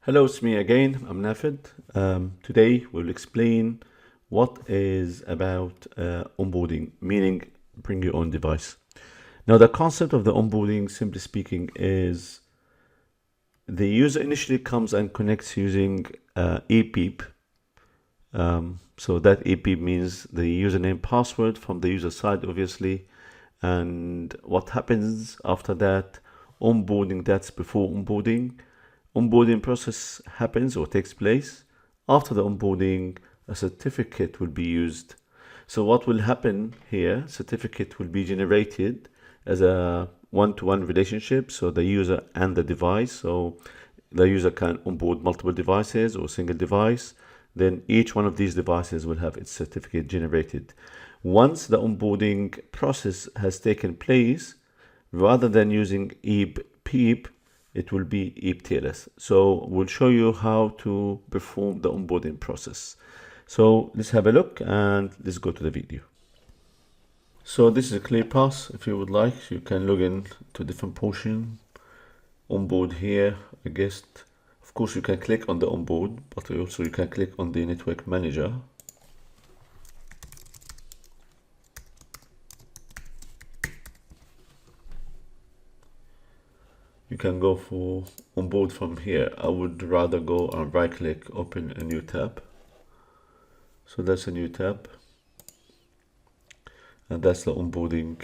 Hello, it's me again. I'm Nafid. Today we'll explain what is about onboarding, meaning bring your own device. Now, the concept of the onboarding, simply speaking, is the user initially comes and connects using ePeep. So that ePeep means the username password from the user side, obviously. And what happens after that, onboarding, that's before onboarding. Onboarding process happens or takes place. After the onboarding, a certificate will be used. So what will happen here, certificate will be generated as a one-to-one relationship, so the user and the device. So the user can onboard multiple devices or single device. Then each one of these devices will have its certificate generated. Once the onboarding process has taken place, rather than using ePeep, it will be ePTLS. So we'll show you how to perform the onboarding process. So let's have a look and let's go to the video. So this is a ClearPass. If you would like, you can log in to different portion. Onboard here, I guess. Of course, you can click on the onboard, but also you can click on the network manager. You can go for onboard from here. I would rather go and right click, open a new tab. So that's a new tab. And that's the onboarding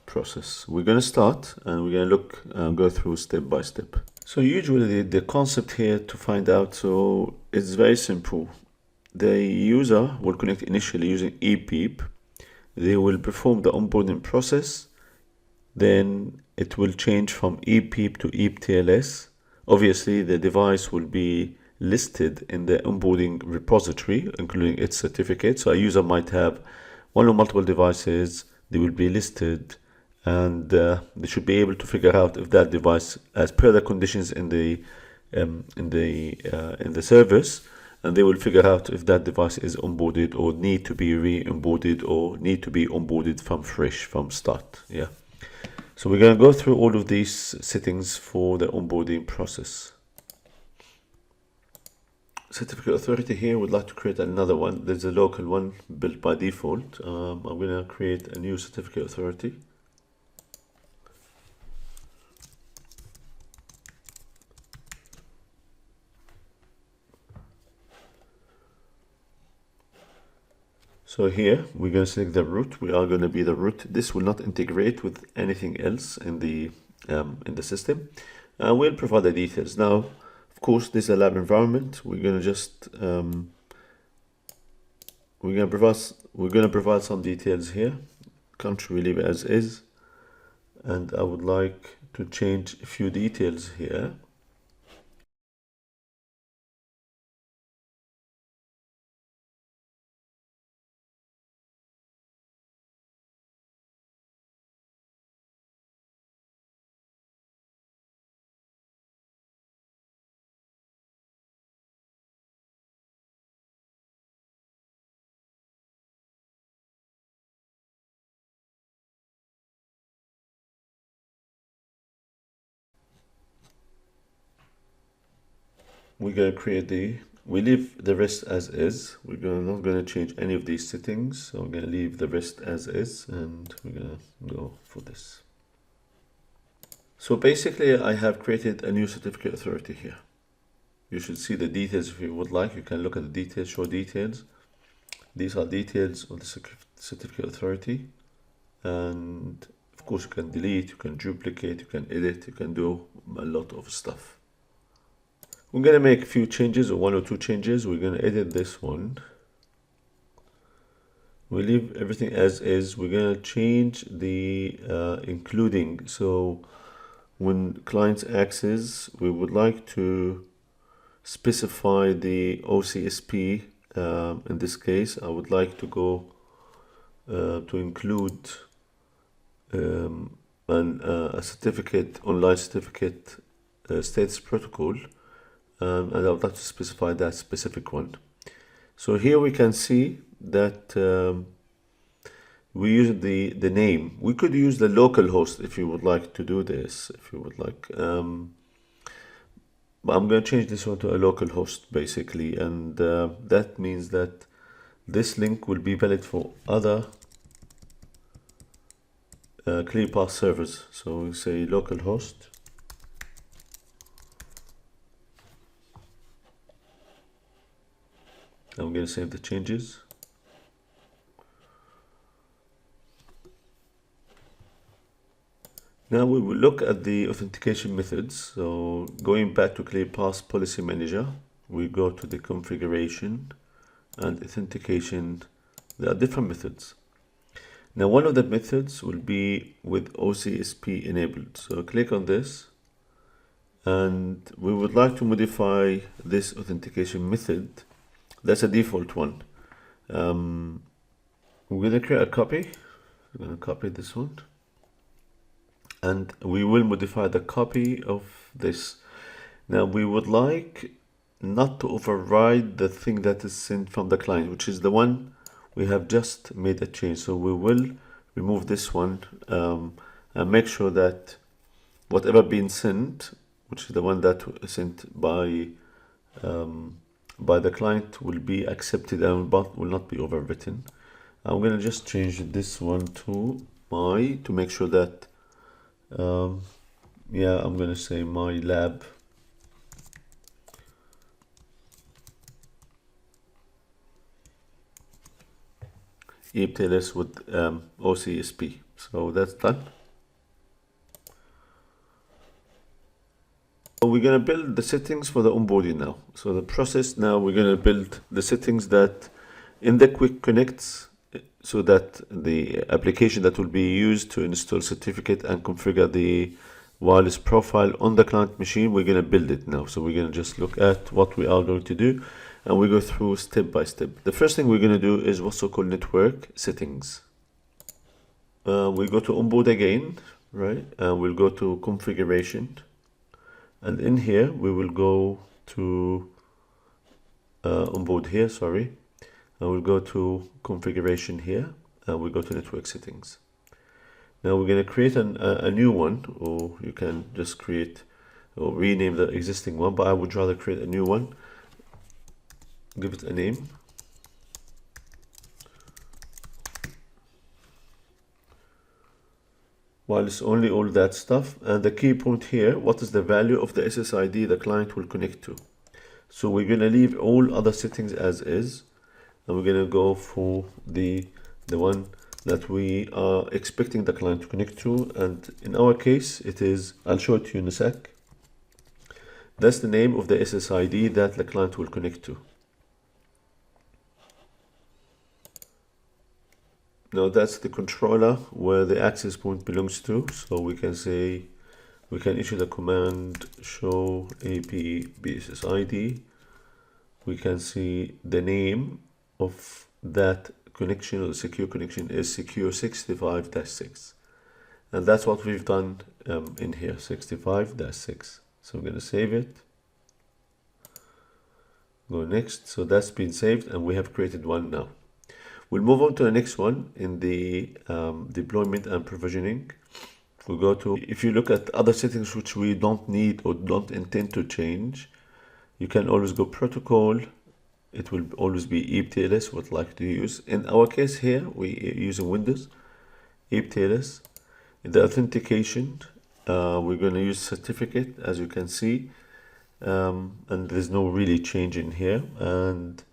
process. We're going to start and we're going to look and go through step by step. So usually the concept here to find out, so it's very simple. The user will connect initially using ePeep. They will perform the onboarding process. Then it will change from ePeep to ePTLS. Obviously, the device will be listed in the onboarding repository, including its certificate. So a user might have one or multiple devices. They will be listed, and they should be able to figure out if that device, as per the conditions in the service, and they will figure out if that device is onboarded or need to be re-onboarded or need to be onboarded from fresh, from start. Yeah. So we're going to go through all of these settings for the onboarding process. Certificate authority here, would like to create another one. There's a local one built by default. I'm going to create a new certificate authority. So here we're going to select the root. We are going to be the root. This will not integrate with anything else in the system. We'll provide the details. Now, of course, this is a lab environment. We're going to just we're going to provide some details here. Country we leave it as is, and I would like to change a few details here. We're going to create we leave the rest as is. We're not going to change any of these settings. So we're going to leave the rest as is, and we're going to go for this. So basically I have created a new certificate authority here. You should see the details if you would like. You can look at the details, show details. These are details of the certificate authority. And of course you can delete, you can duplicate, you can edit, you can do a lot of stuff. We're going to make a few changes, or one or two changes. We're going to edit this one. We leave everything as is. We're going to change the including. So when clients access, we would like to specify the OCSP. In this case, I would like to go to include a certificate, online certificate status protocol. And I would like to specify that specific one. So here we can see that we use the name. We could use the local host if you would like to do this, if you would like. I'm going to change this one to a local host basically, and that means that this link will be valid for other ClearPass servers. So we say localhost, I'm going to save the changes. Now we will look at the authentication methods. So going back to ClearPass Policy Manager, we go to the configuration and authentication. There are different methods. Now one of the methods will be with OCSP enabled. So click on this, and we would like to modify this authentication method. That's a default one. We're going to create a copy. We're going to copy this one, and we will modify the copy of this. Now we would like not to override the thing that is sent from the client, which is the one we have just made a change. So we will remove this one and make sure that whatever been sent, which is the one that was sent by the client, will be accepted and but will not be overwritten. I'm going to just change this one to my, to make sure that yeah, I'm going to say my lab EPTLS with OCSP. So that's done. So we're going to build the settings for the onboarding now. So the process now, we're going to build the settings that in the quick connects, so that the application that will be used to install certificate and configure the wireless profile on the client machine, we're going to build it now. So we're going to just look at what we are going to do, and we go through step by step. The first thing we're going to do is what's so-called network settings. We go to onboard again, right? And we'll go to configuration, and in here we will go to onboard here, sorry, and we'll go to configuration here, and we'll go to network settings. Now we're going to create a new one, or you can just create or rename the existing one, but I would rather create a new one. Give it a name. Wireless only, all that stuff. And the key point here, what is the value of the SSID the client will connect to? So we're going to leave all other settings as is, and we're going to go for the one that we are expecting the client to connect to. And in our case, it is, I'll show it to you in a sec. That's the name of the SSID that the client will connect to. Now that's the controller where the access point belongs to. So we can say, we can issue the command show AP BSSID. We can see the name of that connection, or the secure connection, is secure 65-6. And that's what we've done in here, 65-6. So I'm going to save it. Go next. So that's been saved, and we have created one now. We'll move on to the next one in the deployment and provisioning. We'll go to, if you look at other settings which we don't need or don't intend to change, you can always go protocol. It will always be EPTLS, what like to use. In our case here, we are using Windows, EPTLS. In the authentication, we're going to use certificate, as you can see. And there's no really change in here. And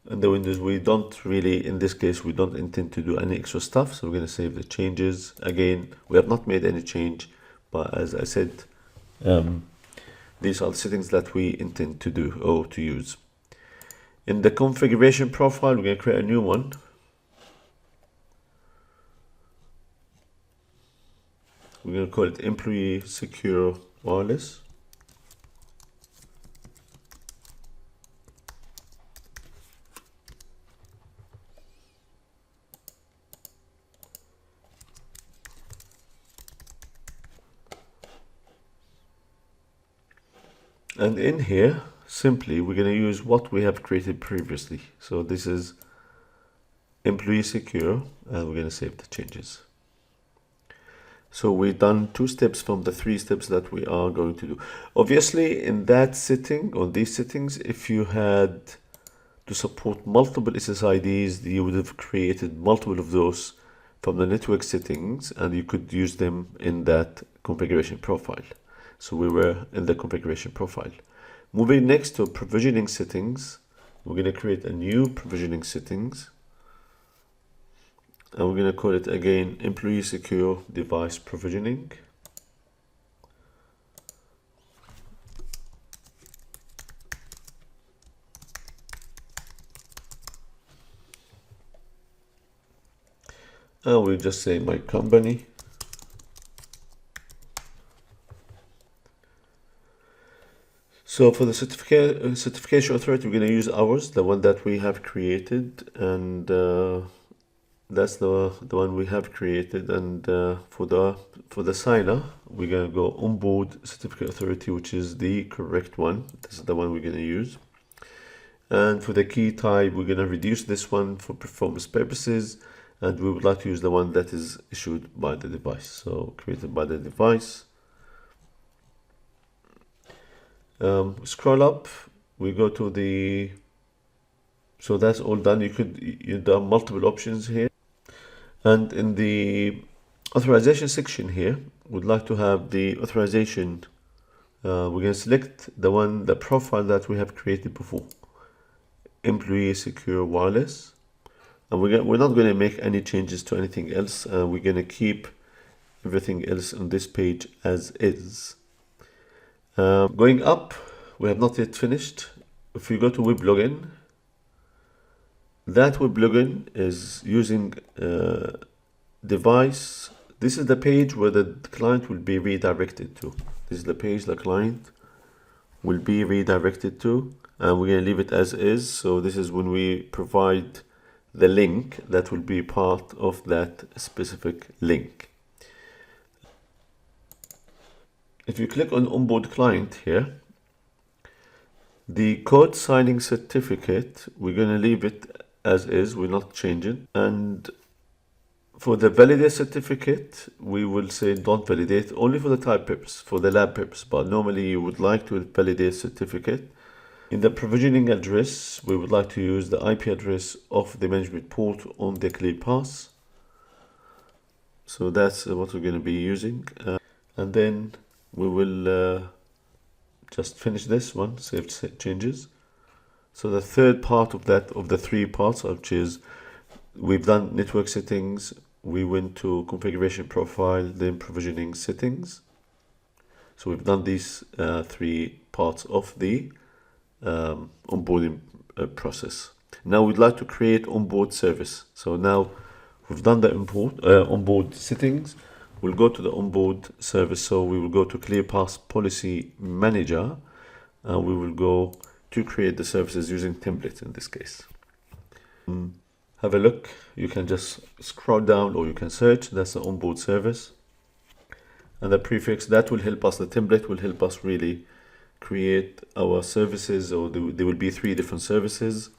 in the Windows, we don't really, in this case, we don't intend to do any extra stuff. So we're going to save the changes. Again, we have not made any change, but as I said, these are the settings that we intend to do or to use. In the configuration profile, we're going to create a new one. We're going to call it Employee Secure Wireless. And in here, simply, we're going to use what we have created previously. So this is Employee Secure, and we're going to save the changes. So we've done 2 steps from the 3 steps that we are going to do. Obviously, in that setting, on these settings, if you had to support multiple SSIDs, you would have created multiple of those from the network settings, and you could use them in that configuration profile. So we were in the configuration profile. Moving next to provisioning settings, we're going to create a new provisioning settings. And we're going to call it again employee secure device provisioning. And we'll just say my company. So for the certification authority, we're going to use ours, the one that we have created, and that's the one we have created. And for the signer, we're going to go onboard certificate authority, which is the correct one. This is the one we're going to use. And for the key type, we're going to reduce this one for performance purposes, and we would like to use the one that is issued by the device, so created by the device. Scroll up, we go to the, so that's all done. You've done multiple options here. And in the authorization section here, we'd like to have the authorization. We're going to select the profile that we have created before, employee secure wireless. And we're not going to make any changes to anything else. We're going to keep everything else on this page as is. Going up, we have not yet finished. If you go to web login, that web login is using device. This is the page where the client will be redirected to. This is the page the client will be redirected to, and we're going to leave it as is. So this is when we provide the link that will be part of that specific link. If you click on onboard client here, the code signing certificate, we're going to leave it as is, we're not changing. And for the validate certificate, we will say don't validate, only for the type purpose, for the lab purpose, but normally you would like to validate certificate. In the provisioning address, we would like to use the IP address of the management port on the ClearPass. So that's what we're going to be using. And then we will just finish this one, save changes. So the third part of that, of the 3 parts, which is we've done network settings, we went to configuration profile, then provisioning settings. So we've done these 3 parts of the onboarding process. Now we'd like to create onboard service. So now we've done the onboard settings. We'll go to the onboard service. So we will go to ClearPass Policy Manager, and we will go to create the services using templates in this case. Have a look. You can just scroll down or you can search. That's the onboard service. And the prefix, that will help us, the template will help us really create our services, or there will be 3 different services.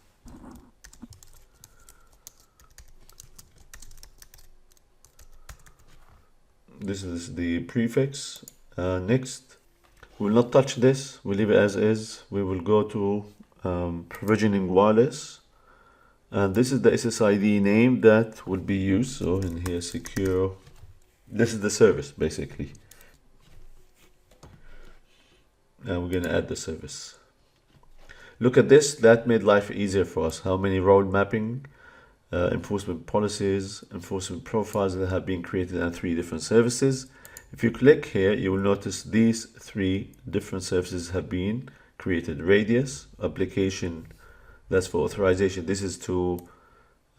This is the prefix. Next, we will not touch this, we'll leave it as is. We will go to provisioning wireless, and this is the SSID name that will be used. So in here, secure, this is the service basically, and we're going to add the service. Look at this, that made life easier for us. How many role mapping, enforcement policies, enforcement profiles that have been created, and 3 different services. If you click here, you will notice these 3 different services have been created. Radius, application, that's for authorization. This is to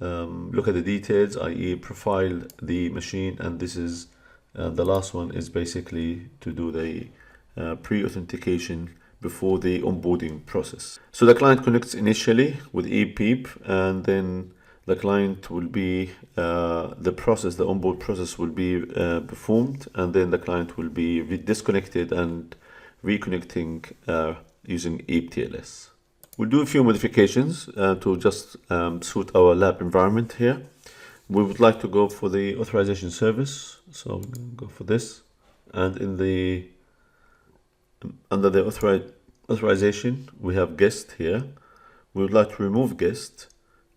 look at the details, i.e. profile the machine, and this is the last one is basically to do the pre-authentication before the onboarding process. So the client connects initially with ePeep, and then the client will be, the onboard process will be performed, and then the client will be disconnected and reconnecting using ePTLS. We'll do a few modifications to just suit our lab environment here. we would like to go for the authorization service. So we're going to go for this. And in the under the authorization, we have guest here. We would like to remove guest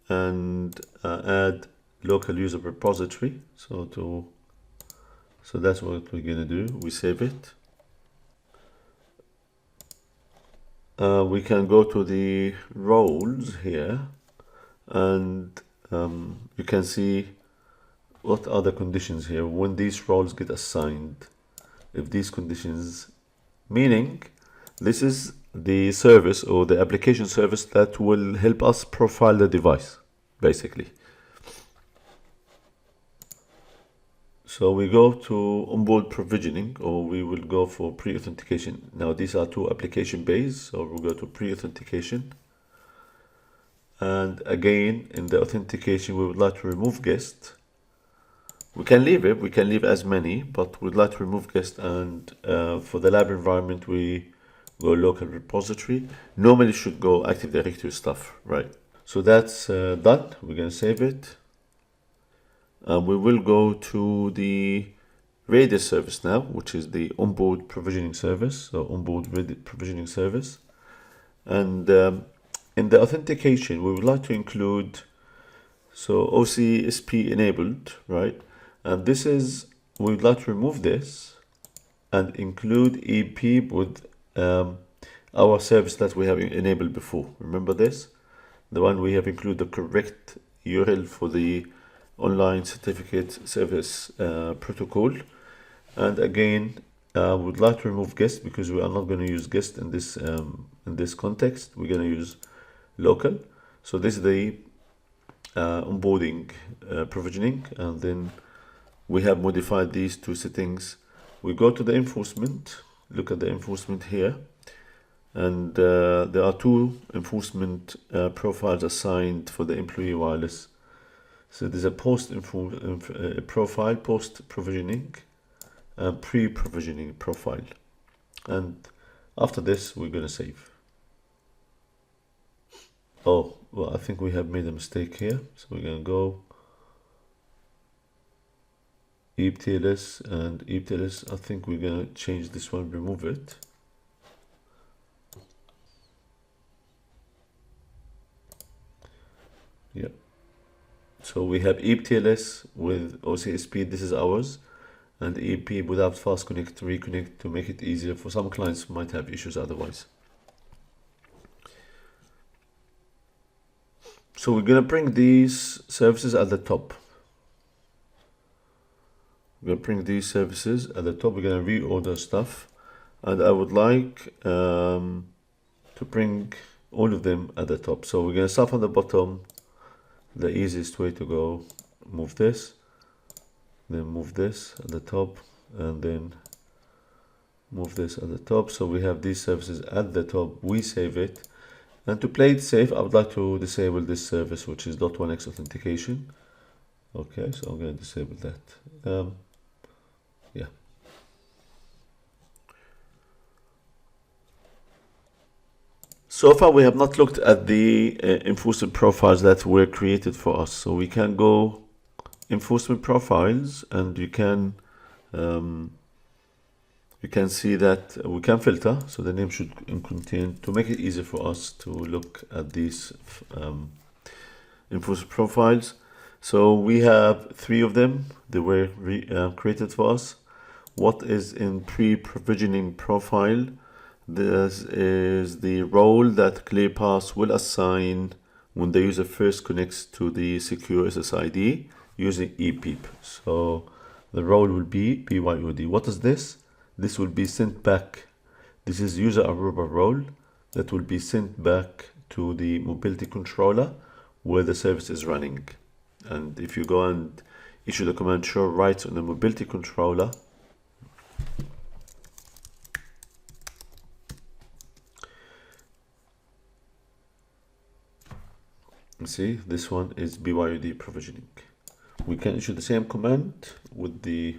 and add local user repository. So that's what we're going to do. We save it. We can go to the roles here, and you can see what are the conditions here when these roles get assigned. If these conditions, meaning this is the service or the application service that will help us profile the device, basically. So we go to onboard provisioning, or we will go for pre-authentication. Now these are two application based, so we'll go to pre-authentication. And again, in the authentication, we would like to remove guest. We can leave it, we can leave as many, but we'd like to remove guest. And for the lab environment, we go local repository. Normally should go Active Directory stuff, right? So that's done. We're going to save it. We will go to the Radius service now, which is the onboard provisioning service, so onboard provisioning service. And in the authentication, we would like to include, so OCSP enabled, right? And this is, we would like to remove this and include EP with our service that we have enabled before. Remember this? The one we have included the correct URL for the online certificate service protocol. And again, we'd like to remove guest because we are not going to use guest in this context. We're going to use local. So this is the onboarding provisioning, and then we have modified these two settings. We go to the enforcement, look at the enforcement here, and there are two enforcement profiles assigned for the employee wireless. So there's a profile, post provisioning, and pre-provisioning profile. And after this, we're going to save. Oh, well, I think we have made a mistake here. So we're going to go EPTLS and EPTLS. I think we're going to change this one, remove it. Yeah. So we have EPTLS with OCSP, this is ours, and EP without fast connect, reconnect, to make it easier for some clients who might have issues otherwise. So we're going to bring these services at the top. We're going to bring these services at the top. We're going to reorder stuff, and I would like to bring all of them at the top. So we're going to start from the bottom. The easiest way to go, move this, then move this at the top, and then move this at the top. So we have these services at the top. We save it, and to play it safe, I would like to disable this service, which is .1x authentication. Okay, so I'm going to disable that. Yeah. So far, we have not looked at the enforcement profiles that were created for us. So we can go enforcement profiles, and you can see that we can filter. So the name should contain, to make it easier for us to look at these enforcement profiles. So we have 3 of them. They were created for us. What is in pre-provisioning profile? This is the role that ClearPass will assign when the user first connects to the secure SSID using ePeep. So the role will be BYOD. What is this? This will be sent back. This is user Aruba role that will be sent back to the mobility controller where the service is running. And if you go and issue the command show rights on the mobility controller, see, this one is BYOD provisioning. We can issue the same command with the,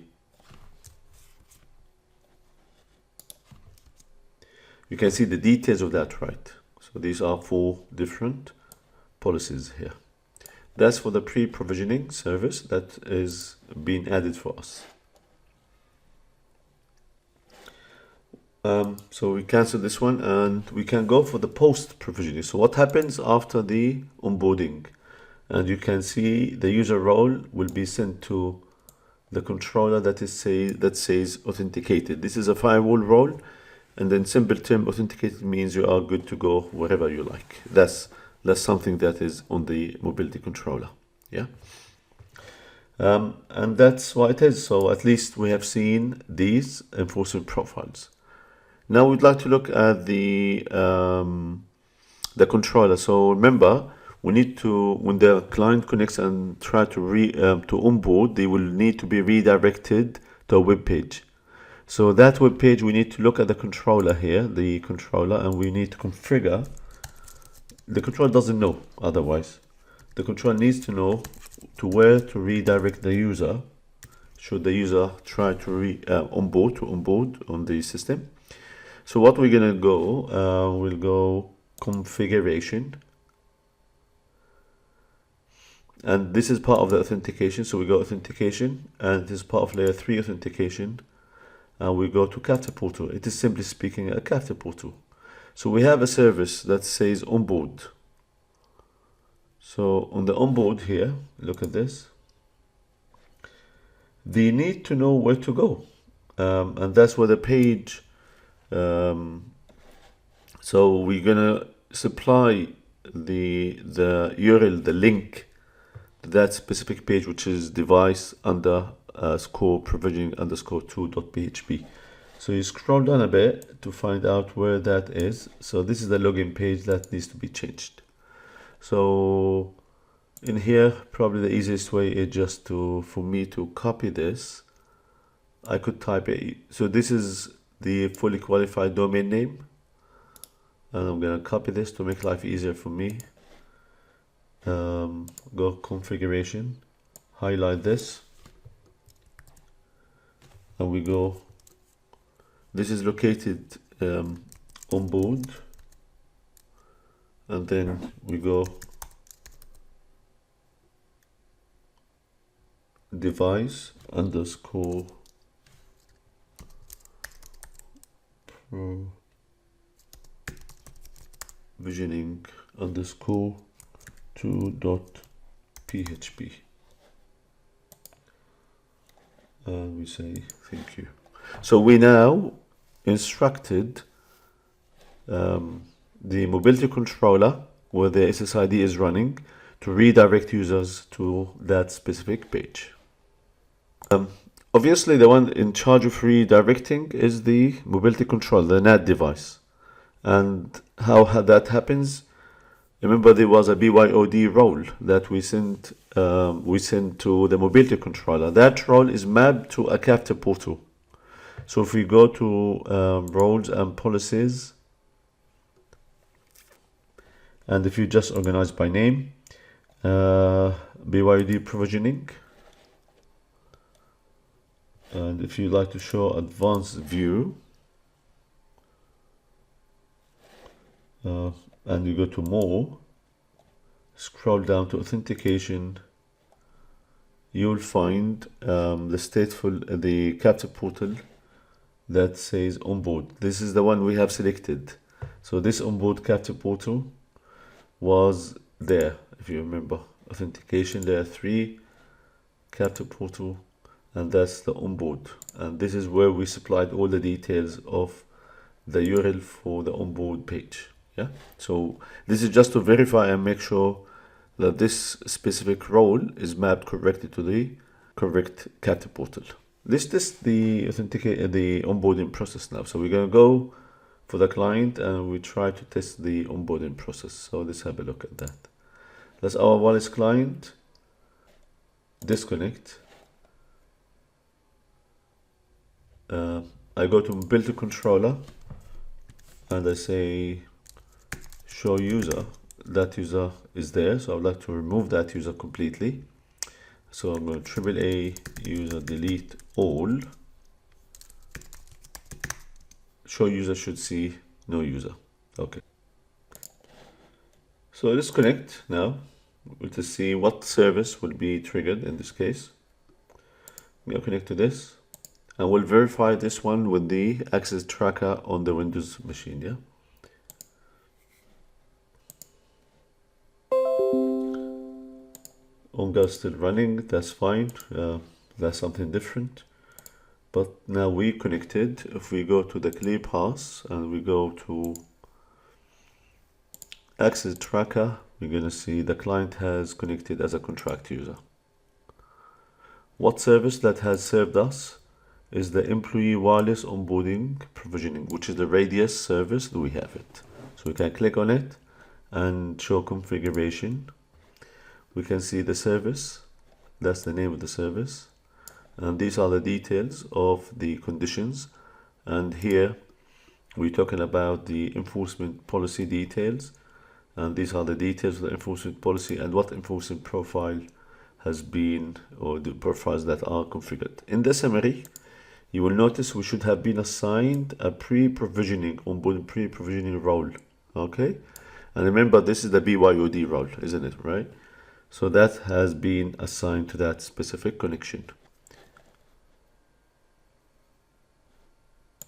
you can see the details of that, right? So these are 4 different policies here. That's for the pre-provisioning service that is being added for us. So we cancel this one and we can go for the post-provisioning. So what happens after the onboarding? And you can see the user role will be sent to the controller that says authenticated. This is a firewall role, and then simple term authenticated means you are good to go wherever you like. That's something that is on the mobility controller. Yeah. And that's what it is. So at least we have seen these enforcement profiles. Now we'd like to look at the controller. So remember, we need to, when the client connects and try to onboard, they will need to be redirected to a web page. So that web page, we need to look at the controller here, the controller, and we need to configure. The controller doesn't know otherwise. The controller needs to know to where to redirect the user should the user try to onboard on the system. So what we're gonna go, we'll go configuration, and this is part of the authentication. So we go authentication, and this is part of layer 3 authentication, and we go to capture portal. It is simply speaking a capture portal. So we have a service that says onboard. So on the onboard here, look at this. They need to know where to go, and that's where the page. So we're gonna supply the URL, the link to that specific page, which is device underscore provisioning underscore 2.php. So you scroll down a bit to find out where that is. So this is the login page that needs to be changed. So in here, probably the easiest way is just for me to copy this. I could type it. So this is the fully qualified domain name, and I'm gonna copy this to make life easier for me. Go configuration, highlight this, and we go. This is located on board, and then we go device underscore provisioning underscore 2.php, and we say thank you. So we now instructed the mobility controller where the SSID is running to redirect users to that specific page. Obviously, the one in charge of redirecting is the mobility controller, the NAT device. And how that happens, remember there was a BYOD role that we sent to the mobility controller. That role is mapped to a capture portal. So if we go to roles and policies, and if you just organize by name, BYOD provisioning, and if you like to show advanced view, and you go to more, scroll down to authentication, you'll find the capture portal that says onboard. This is the one we have selected. So this onboard capture portal was there, if you remember, authentication layer 3 capture portal, and that's the onboard. And this is where we supplied all the details of the URL for the onboard page. Yeah, so this is just to verify and make sure that this specific role is mapped correctly to the correct capture portal. This is the onboarding process now. So we're going to go for the client and we try to test the onboarding process. So let's have a look at that. That's our wireless client. Disconnect. I go to mobility controller and I say show user. That user is there, so I'd like to remove that user completely. So I'm going to AAA user delete all. Show user should see no user. Okay. So let's connect now. to see what service will be triggered in this case. We'll connect to this, and we'll verify this one with the access tracker on the Windows machine. Yeah. OnGo is still running. That's fine. That's something different. But now we connected. If we go to the ClearPass and we go to access tracker, we're going to see the client has connected as a contract user. What service that has served us is the employee wireless onboarding provisioning, which is the Radius service that we have it. So we can click on it and show configuration. We can see the service. That's the name of the service. And these are the details of the conditions. And here we're talking about the enforcement policy details. And these are the details of the enforcement policy and what enforcement profile has been, or the profiles that are configured. In the summary, you will notice we should have been assigned a pre-provisioning, onboarding pre-provisioning role. Okay? And remember, this is the BYOD role, isn't it, right? So that has been assigned to that specific connection.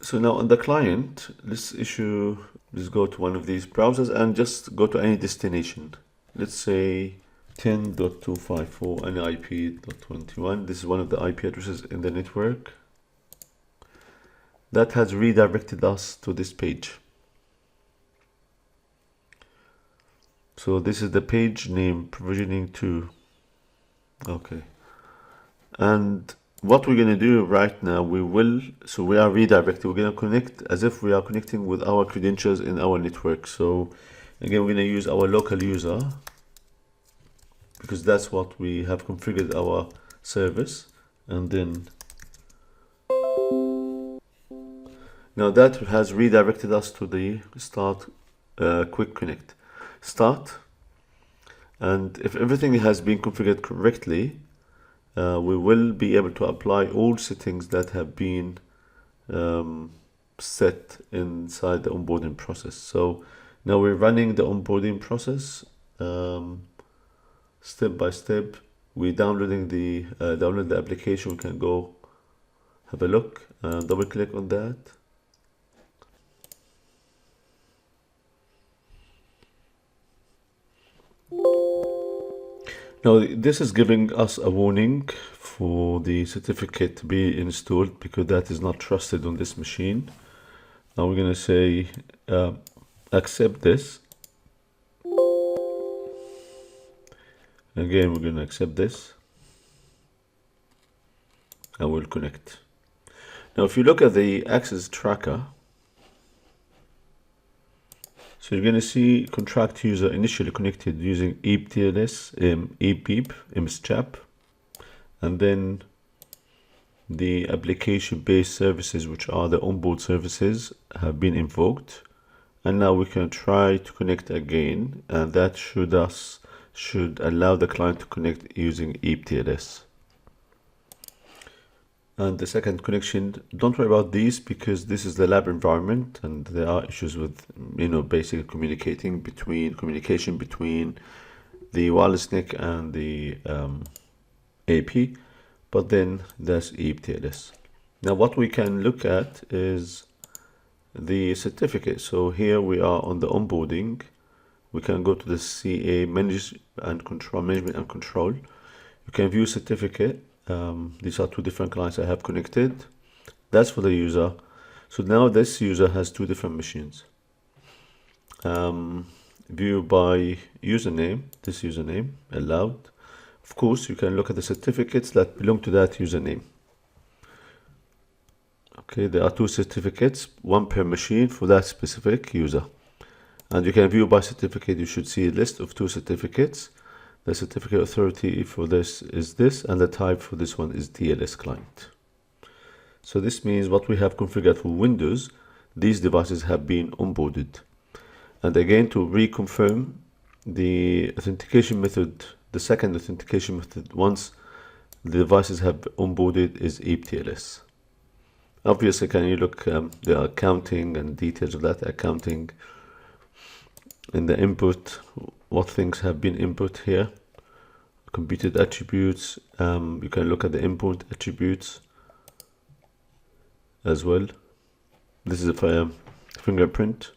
So now on the client, let's go to one of these browsers and just go to any destination. Let's say 10.254 and IP.21. This is one of the IP addresses in the network. That has redirected us to this page. So this is the page name, provisioning 2. Okay. And what we're going to do right now, we are redirected. We're going to connect as if we are connecting with our credentials in our network. So again, we're going to use our local user because that's what we have configured our service. And then now that has redirected us to the start quick connect. Start. And if everything has been configured correctly, we will be able to apply all settings that have been set inside the onboarding process. So now we're running the onboarding process step by step. We're downloading the application. We can go have a look and double click on that. Now this is giving us a warning for the certificate to be installed because that is not trusted on this machine. Now we're going to say accept this. Again, we're going to accept this and we'll connect. Now if you look at the access tracker, so you're going to see contract user initially connected using EAP-TLS, EAP, MSCHAP, and then the application-based services, which are the onboard services, have been invoked. And now we can try to connect again, and that should allow the client to connect using EAP-TLS. And the second connection, don't worry about these because this is the lab environment and there are issues with, basic communication between the wireless NIC and the AP, but then that's EAP-TLS. Now what we can look at is the certificate. So here we are on the onboarding. We can go to the CA management and control. You can view certificate. These are two different clients I have connected. That's for the user. So now this user has two different machines. View by username, this username, allowed. Of course, you can look at the certificates that belong to that username. Okay, there are two certificates, one per machine for that specific user. And you can view by certificate. You should see a list of two certificates. The certificate authority for this is this, and the type for this one is TLS client. So this means what we have configured for Windows, these devices have been onboarded. And again, to reconfirm the authentication method, the second authentication method, once the devices have onboarded, is EAP-TLS. Obviously, can you look, the accounting and details of that accounting in the input, what things have been input here. computed attributes. You can look at the input attributes as well. This is a fingerprint.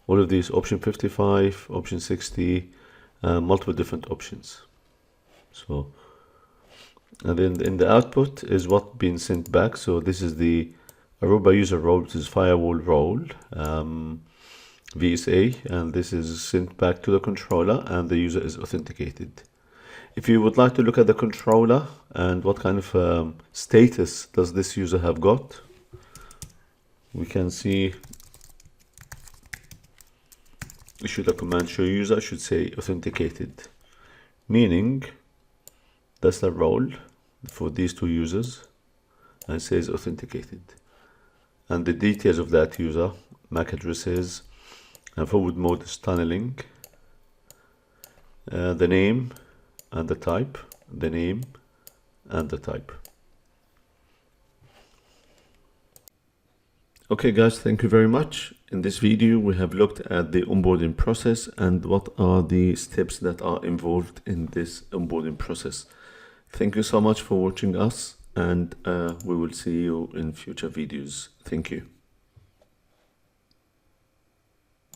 All of these, option 55, option 60, multiple different options. So, and then in the output is what being sent back. So this is the Aruba user role, which is firewall role, VSA, and this is sent back to the controller, and the user is authenticated. If you would like to look at the controller and what kind of status does this user have got, we can see should a command show user should say authenticated, meaning that's the role for these two users, and it says authenticated. And the details of that user, MAC addresses, and forward mode is tunneling, the name and the type, the name and the type. Okay guys, thank you very much. In this video we have looked at the onboarding process and what are the steps that are involved in this onboarding process. Thank you so much for watching us, and we will see you in future videos. Thank you.